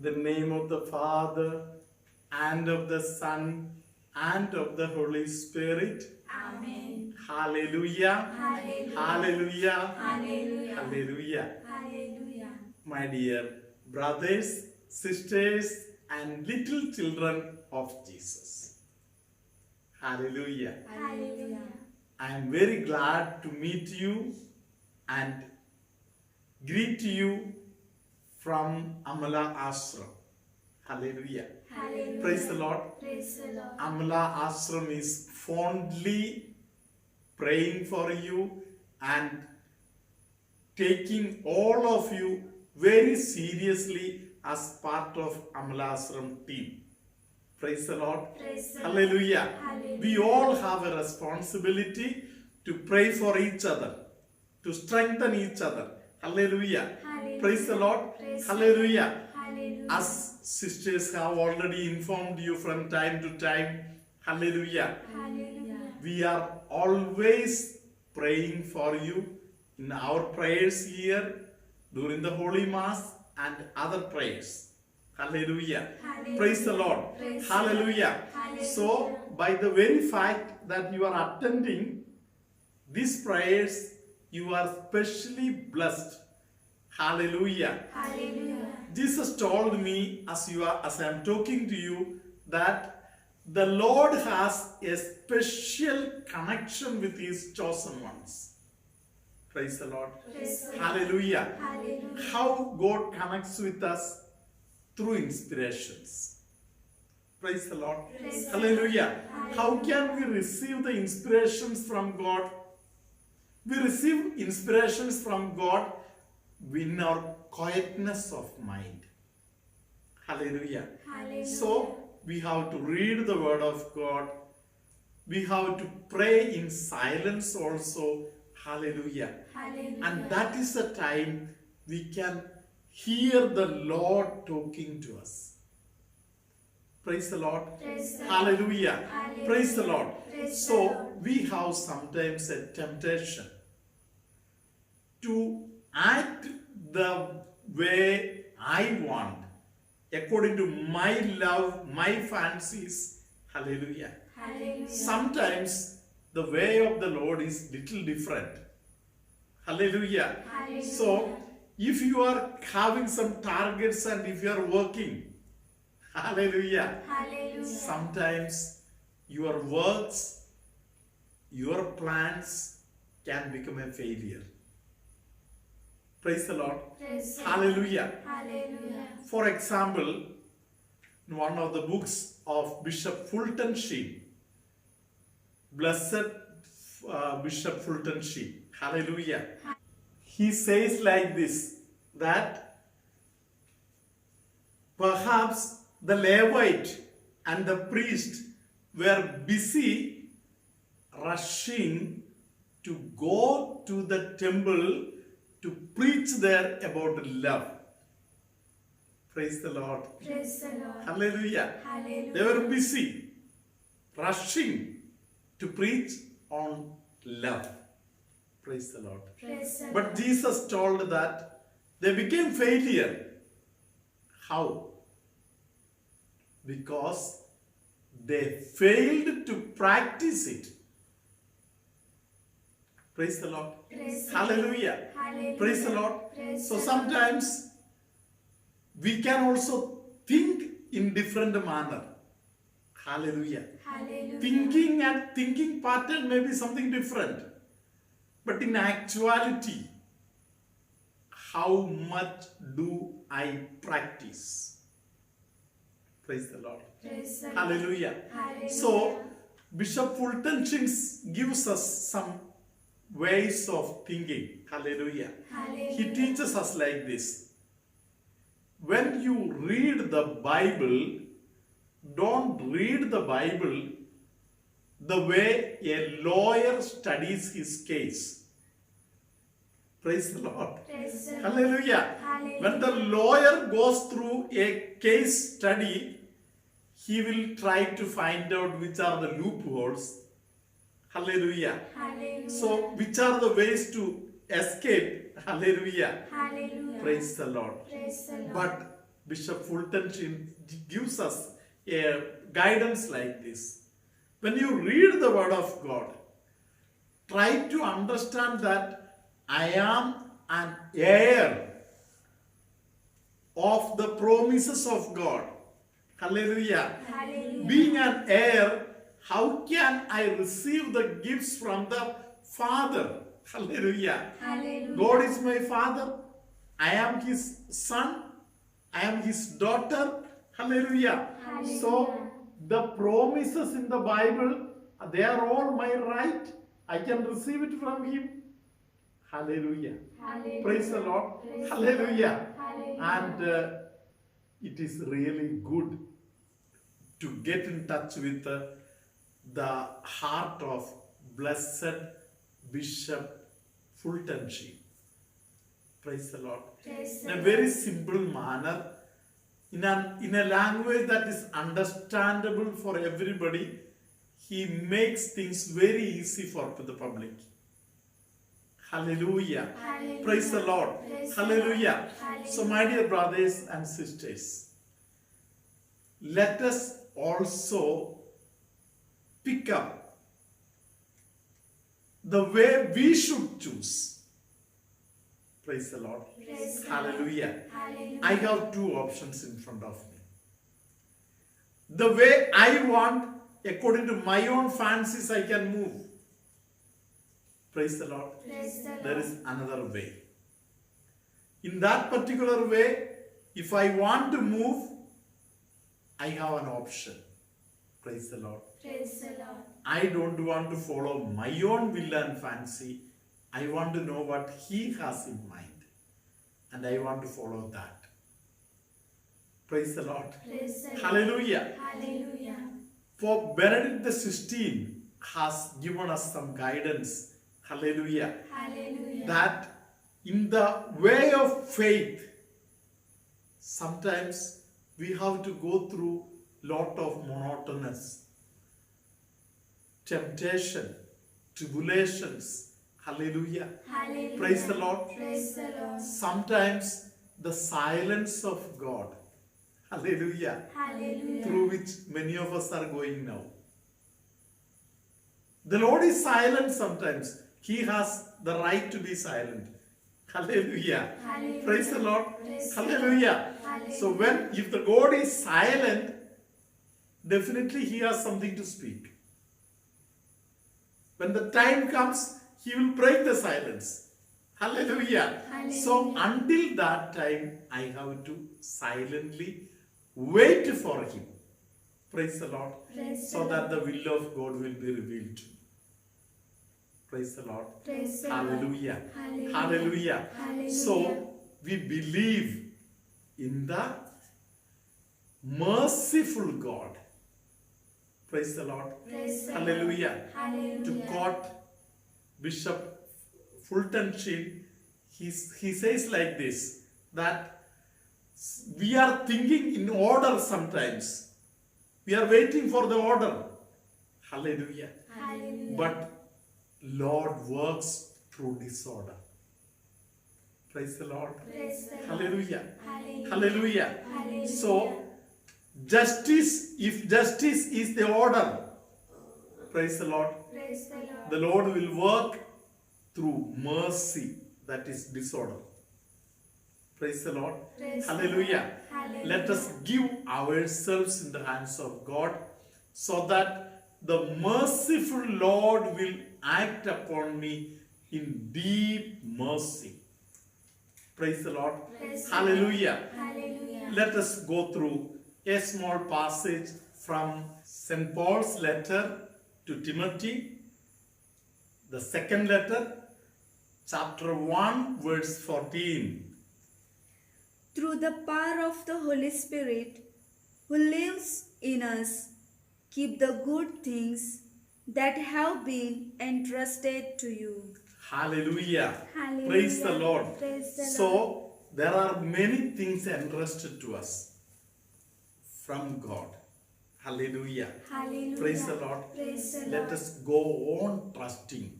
the name of the Father, and of the Son, and of the Holy Spirit. Amen. Hallelujah. Hallelujah. Hallelujah. Hallelujah. Hallelujah. Hallelujah. My dear brothers, sisters, and little children of Jesus. Hallelujah. Hallelujah. I am very glad to meet you and greet you from Amala Ashram. Hallelujah. Hallelujah. Praise the Lord. Praise the Lord. Amala Ashram is fondly praying for you and taking all of you very seriously as part of Amala Ashram team. Praise the Lord. Praise the Hallelujah. Hallelujah. We all have a responsibility to pray for each other, to strengthen each other. Hallelujah. Hallelujah. Praise the Lord. Praise the Hallelujah. Hallelujah. As sisters have already informed you from time to time, hallelujah, Hallelujah. we are always praying for you in our prayers here during the Holy Mass and other prayers. Hallelujah. Hallelujah. Praise the Lord. Praise the Hallelujah. Hallelujah. So, by the very fact that you are attending these prayers, you are specially blessed. Hallelujah. Hallelujah. Jesus told me as I am talking to you that the Lord has a special connection with his chosen ones. Praise the Lord. Praise the Lord. Hallelujah. Hallelujah. How God connects with us through inspirations. Praise the Lord. Praise the Hallelujah. Lord. How can we receive the inspirations from God? We receive inspirations from God in our quietness of mind. Hallelujah. Hallelujah. So, we have to read the Word of God. We have to pray in silence also. Hallelujah. Hallelujah. And that is the time we can hear the Lord talking to us. Praise the Lord. Praise the Lord. Hallelujah. Hallelujah. Praise the Lord. Praise the So, Lord. we have sometimes a temptation to act the way I want, according to my love, my fancies. Hallelujah. Hallelujah. Sometimes the way of the Lord is little different. Hallelujah. Hallelujah. So, if you are having some targets and if you are working, hallelujah, Hallelujah. sometimes your works, your plans can become a failure. Praise the Lord. Praise the Lord. Hallelujah. Hallelujah. For example, in one of the books of Bishop Fulton Sheen, Blessed Bishop Fulton Sheen, hallelujah, he says like this, that perhaps the Levite and the priest were busy rushing to go to the temple to preach there about love. Praise the Lord. Praise the Lord. Hallelujah. Hallelujah. They were busy rushing to preach on love. Praise the Lord. Praise the Lord. But Jesus told that they became failure. How? Because they failed to practice it. Praise the Lord. Praise the Hallelujah. Hallelujah. Praise the Lord. Praise So the sometimes we can also think in different manner. Hallelujah. Hallelujah. Thinking pattern may be something different. But in actuality, how much do I practice? Praise the Lord. Praise the Lord. Hallelujah. Hallelujah. So, Bishop Fulton Sheen gives us some ways of thinking. Hallelujah. Hallelujah. He teaches us like this. When you read the Bible, don't read the Bible the way a lawyer studies his case. Praise the Lord. Praise the Lord. Hallelujah. Hallelujah. When the lawyer goes through a case study, he will try to find out which are the loopholes. Hallelujah. Hallelujah. So, which are the ways to escape? Hallelujah. Hallelujah. Praise the Lord. Praise the Lord. But Bishop Fulton Sheen gives us a guidance like this. When you read the Word of God, try to understand that I am an heir of the promises of God. Hallelujah. Hallelujah. Being an heir, how can I receive the gifts from the Father? Hallelujah. Hallelujah. God is my Father. I am His son. I am His daughter. Hallelujah. Hallelujah. So, the promises in the Bible, they are all my right. I can receive it from Him. Hallelujah. Hallelujah. Praise the Lord. Praise the Hallelujah. Hallelujah. And it is really good to get in touch with the heart of blessed Bishop Fulton Sheen. Praise the Lord. Praise In a the very simple manner, in a language that is understandable for everybody, he makes things very easy for the public. Hallelujah. Hallelujah. Praise the Lord. Praise the Hallelujah. Lord. So, my dear brothers and sisters, let us also pick up the way we should choose. Praise the Lord. Praise the Lord. Hallelujah. Hallelujah. I have two options in front of me. The way I want, according to my own fancies, I can move. Praise the Lord. Praise the Lord. There is another way. In that particular way, if I want to move, I have an option. Praise the Lord. Praise the Lord. I don't want to follow my own will and fancy. I want to know what He has in mind. And I want to follow that. Praise the Lord. Praise the Lord. Hallelujah. Hallelujah. For Benedict XVI has given us some guidance. Hallelujah. Hallelujah. That in the way of faith, sometimes we have to go through lot of monotonous temptation, tribulations. Hallelujah. Hallelujah. Praise the Lord. Praise the Lord. Sometimes the silence of God. Hallelujah. Hallelujah. Through which many of us are going now. The Lord is silent sometimes. He has the right to be silent. Hallelujah. Hallelujah. Praise the Lord. Praise the Hallelujah. Hallelujah. So if the God is silent, definitely He has something to speak. When the time comes, He will break the silence. Hallelujah. Hallelujah. So until that time, I have to silently wait for Him. Praise the Lord. Praise So the that the will of God will be revealed to me. Praise the Lord. Praise the Lord. Hallelujah. Hallelujah. Hallelujah. Hallelujah. So we believe in the merciful God. Praise the Lord. Praise the Hallelujah. Lord. Hallelujah. To quote Bishop Fulton Sheen, he says like this, that we are thinking in order sometimes. We are waiting for the order. Hallelujah. Hallelujah. But Lord works through disorder. Praise the Lord. Praise the Lord. Hallelujah. Hallelujah. Hallelujah. Hallelujah. So, justice, if justice is the order, praise the Lord, Praise the Lord. the Lord will work through mercy, that is disorder. Praise the Lord. Praise the Hallelujah. Lord. Hallelujah. Let us give ourselves in the hands of God so that the merciful Lord will act upon me in deep mercy. Praise the Lord. Praise the Hallelujah. Hallelujah. Let us go through a small passage from St. Paul's letter to Timothy, the second letter, chapter 1, verse 14. Through the power of the Holy Spirit who lives in us, keep the good things that have been entrusted to you. Hallelujah. Hallelujah. Praise the Lord. Praise the So, there are many things entrusted to us from God. Hallelujah. Hallelujah. Praise the Lord. Praise the Let Lord. us go on trusting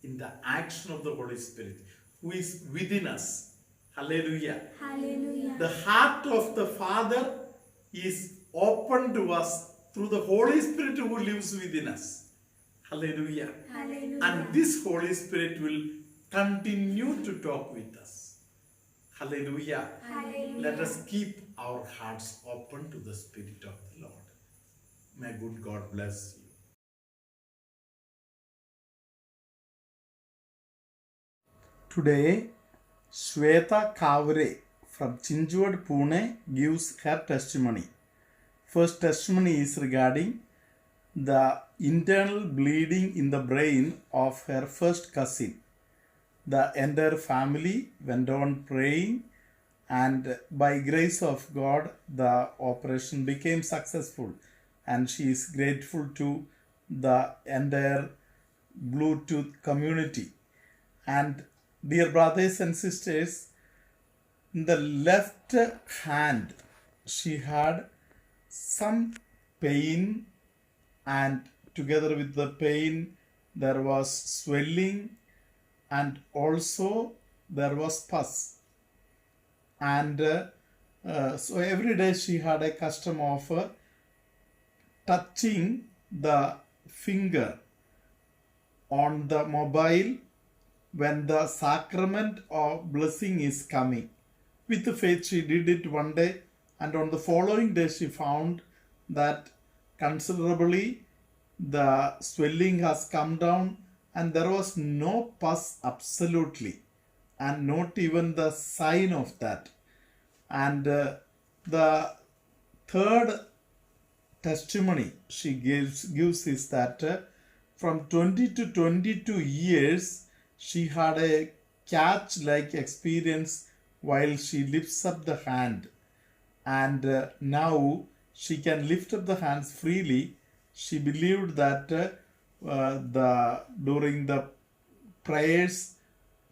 in the action of the Holy Spirit who is within us. Hallelujah. Hallelujah. The heart of the Father is open to us through the Holy Spirit who lives within us. Hallelujah. Hallelujah. And this Holy Spirit will continue to talk with us. Hallelujah. Hallelujah. Let us keep our hearts open to the Spirit of the Lord. May good God bless you. Today, Shweta Kavre from Chinchwad, Pune gives her testimony. First testimony is regarding the internal bleeding in the brain of her first cousin. The entire family went on praying, and by grace of God, the operation became successful, and she is grateful to the entire Bluetooth community. And dear brothers and sisters, in the left hand, she had some pain, and together with the pain, there was swelling, and also there was pus. And so every day she had a custom of touching the finger on the mobile when the sacrament of blessing is coming. With faith, she did it one day, and on the following day, she found that considerably the swelling has come down, and there was no pus absolutely, and not even the sign of that. And the third testimony she gives is that from 20 to 22 years, she had a catch-like experience while she lifts up the hand, and now she can lift up the hands freely. She believed that during the prayers,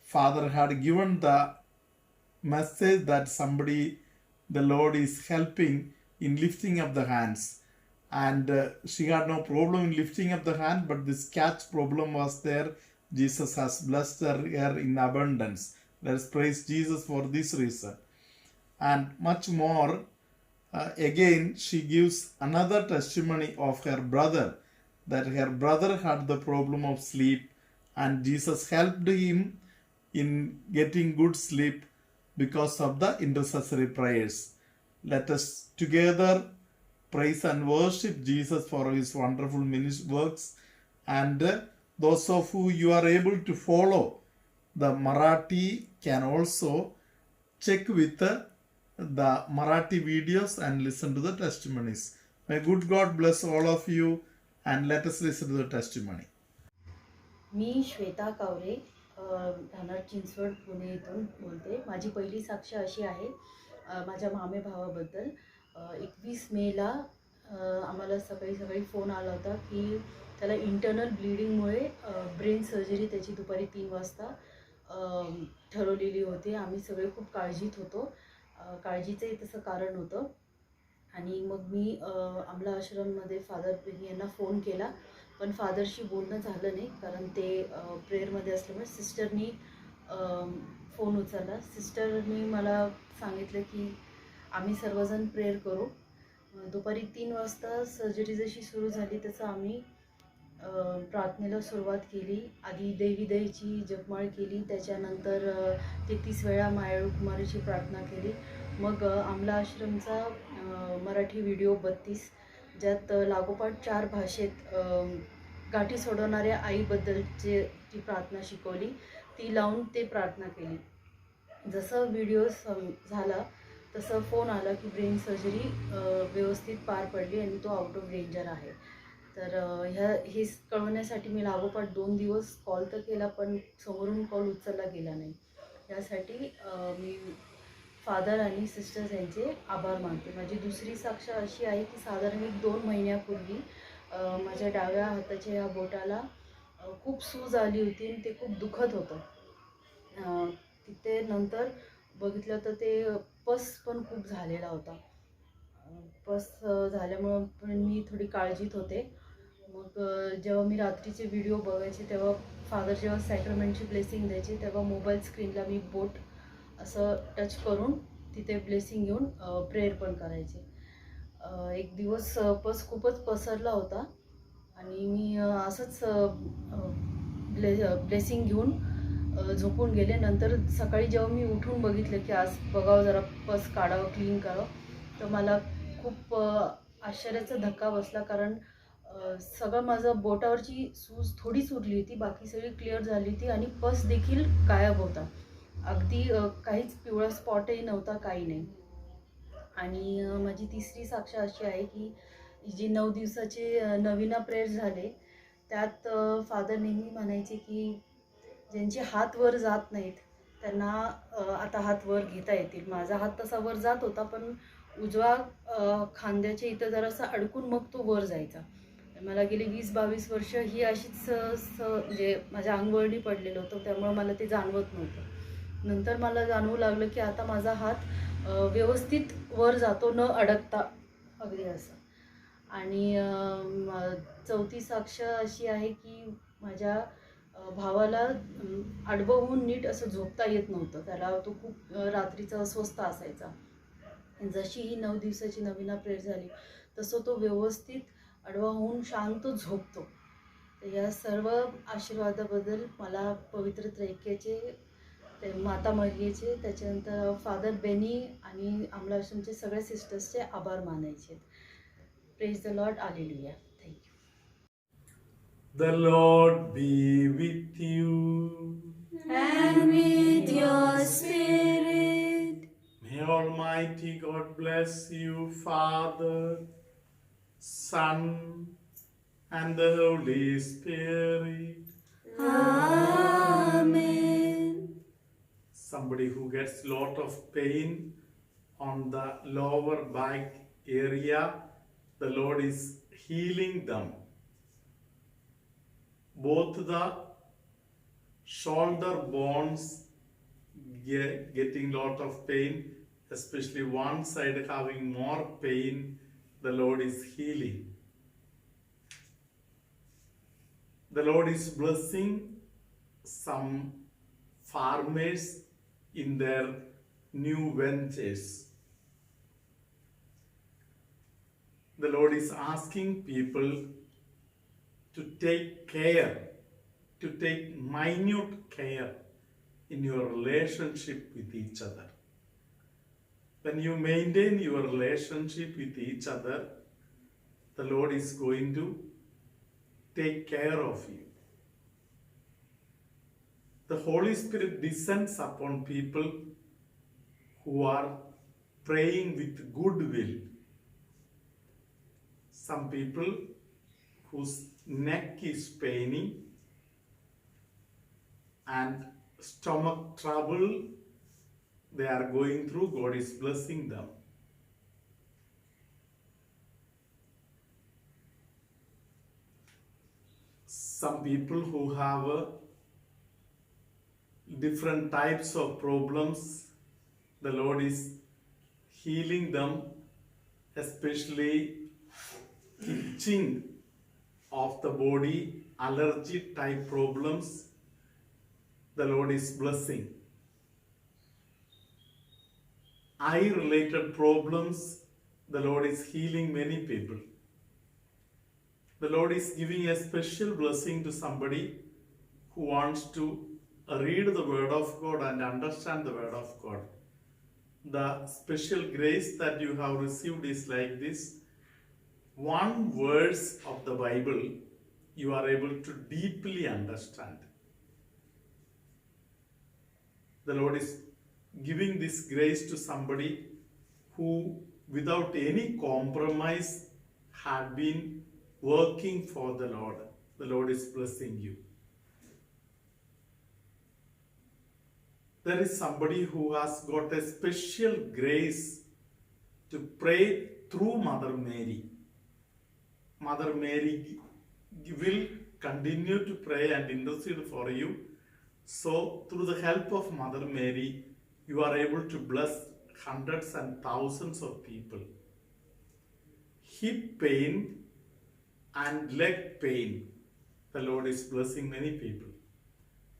Father had given the message that somebody, the Lord is helping in lifting up the hands, and she had no problem in lifting up the hand, but this catch problem was there. Jesus has blessed her in abundance. Let us praise Jesus for this reason. And much more, again, she gives another testimony of her brother, that her brother had the problem of sleep, and Jesus helped him in getting good sleep because of the intercessory prayers. Let us together praise and worship Jesus for his wonderful works. And those of you are able to follow the Marathi can also check with the Marathi videos and listen to the testimonies. May good God bless all of you, and let us listen to the testimony. मी श्वेता कावरे राहणार चिंचवड पुणे येथून बोलते. माझी पहिली साक्ष अशी आहे माझ्या मामे भावाबद्दल. 21 मेला आम्हाला सकाळी फोन आला होता की त्याला इंटरनल ब्लिडिंगमुळे ब्रेन सर्जरी त्याची दुपारी 3 वाजता ठरवलेली होती. आम्ही सगळे खूप काळजीत होतो. काळजीचंही तसं कारण होतं. आणि मग मी आमला आश्रममध्ये फादर यांना फोन केला, पण फादरशी बोलणं झालं नाही, कारण ते प्रेयरमध्ये असल्यामुळे सिस्टरनी फोन उचलला. सिस्टरनी मला सांगितलं की आम्ही सर्वजण प्रेयर करू. दुपारी 3 वाजता सर्जरी जशी सुरू झाली तसं आम्ही प्रार्थनेला सुरुवात केली. आधी देवीदयेची जपमाळ केली, त्याच्यानंतर 33 वेळा मायाळू कुमारीची प्रार्थना केली. मग आमला आश्रमचा मराठी व्हिडिओ 32, ज्यात लागोपाठ 4 भाषेत गाठी सोडवणाऱ्या आईबद्दलची ती प्रार्थना शिकवली, ती लावून ते प्रार्थना केली. जसं व्हिडिओ झाला तसं फोन आला की ब्रेन सर्जरी व्यवस्थित पार पडली आणि तो आउट ऑफ डेंजर आहे. तर हे कळवण्यासाठी मी लागोपाठ 2 दिवस कॉल तर केला, पण समोरून कॉल उचलला गेला नाही. यासाठी मी फादर आणि सिस्टर्स यांचे आभार मानते. माझी दुसरी साक्ष अशी आहे की साधारण 1-2 महिन्यापूर्वी माझ्या डाव्या हाताच्या या बोटाला खूप सूज आली होती आणि ते खूप दुखत होतं. तिथे नंतर बघितलं तर ते पस पण खूप झालेला होता. पस झाल्यामुळं पण मी थोडी काळजीत होते. मग जेव्हा मी रात्रीचे व्हिडिओ बघायचे तेव्हा फादर जेव्हा सॅक्रमेंटची ब्लेसिंग द्यायचे तेव्हा मोबाईल स्क्रीनला मी बोट असं टच करून तिथे ब्लेसिंग घेऊन प्रेयर पण करायचे. एक दिवस खूपच पसरला होता आणि मी असंच ब्लेसिंग घेऊन झोपून गेले. नंतर सकाळी जेव्हा मी उठून बघितलं की आज बघावं जरा पस काढावं, क्लीन करावं, तर मला खूप आश्चर्याचा धक्का बसला. कारण सगळं माझं बोटावरची सूज थोडीच उरली होती, बाकी सगळी क्लिअर झाली होती आणि पस देखील गायब होता. अगदी काहीच पिवळा स्पॉटही नव्हता, काही नाही. आणि माझी तिसरी साक्ष अशी आहे की जी 9 दिवसाचे नवीना प्रेयर झाले, त्यात फादर नेहमी म्हणायचे की ज्यांचे हात वर जात नाहीत त्यांना आता हात वर घेता येतील. माझा हात तसा वर जात होता, पण उजवा खांद्याच्या इथं जरासा अडकून मग तो वर जायचा. मला गेली 20-22 वर्ष ही अशीच म्हणजे माझ्या अंगवळणी पडलेलं होतं, त्यामुळे मला ते जाणवत नव्हतं. नंतर मला जाणवू लागलं की आता माझा हात व्यवस्थित वर जातो, न अडकता, अगदी असं. आणि चौथी साक्ष अशी आहे की माझ्या भावाला आडवं होऊन नीट असं झोपता येत नव्हतं. त्याला तो खूप रात्रीचा अस्वस्थ असायचा. जशी ही 9 दिवसाची नवीना प्रेयर झाली, तसं तो व्यवस्थित आडवा होऊन शांत झोपतो. तर या सर्व आशीर्वादाबद्दल मला पवित्र त्रैक्याचे, ते माता मरियेचे, त्याच्यानंतर फादर बेनी आणि आमलाश्रमचे सगळ्या सिस्टर्सचे आभार मानायचे. Praise the lord, hallelujah. Thank you. The Lord be with you. And with your spirit. May Almighty God bless you, Father, Son, and the Holy Spirit. Amen. Somebody who gets lot of pain on the lower back area, the Lord is healing them. Both the shoulder bones getting lot of pain, especially one side having more pain, the Lord is healing. The Lord is blessing some farmers in their new ventures. The Lord is asking people to take care, to take minute care in your relationship with each other. When you maintain your relationship with each other, the Lord is going to take care of you. The Holy Spirit descends upon people who are praying with good will. Some people whose neck is paining and stomach trouble they are going through, God is blessing them. Some people who have different types of problems, the Lord is healing them, especially itching of the body, allergy type problems, the Lord is blessing. Eye related problems, the Lord is healing many people. The Lord is giving a special blessing to somebody who wants to read the Word of God and understand the Word of God. The special grace that you have received is like this. One verse of the Bible you are able to deeply understand. The Lord is giving this grace to somebody who, without any compromise, had been working for the Lord. The Lord is blessing you. There is somebody who has got a special grace to pray through Mother Mary. Mother Mary will continue to pray and intercede for you. So, through the help of Mother Mary, you are able to bless hundreds and thousands of people. Hip pain and leg pain, the Lord is blessing many people.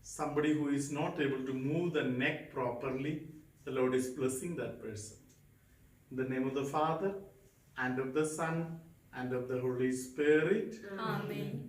Somebody who is not able to move the neck properly, the Lord is blessing that person. In the name of the Father, and of the Son, and of the Holy Spirit. Amen.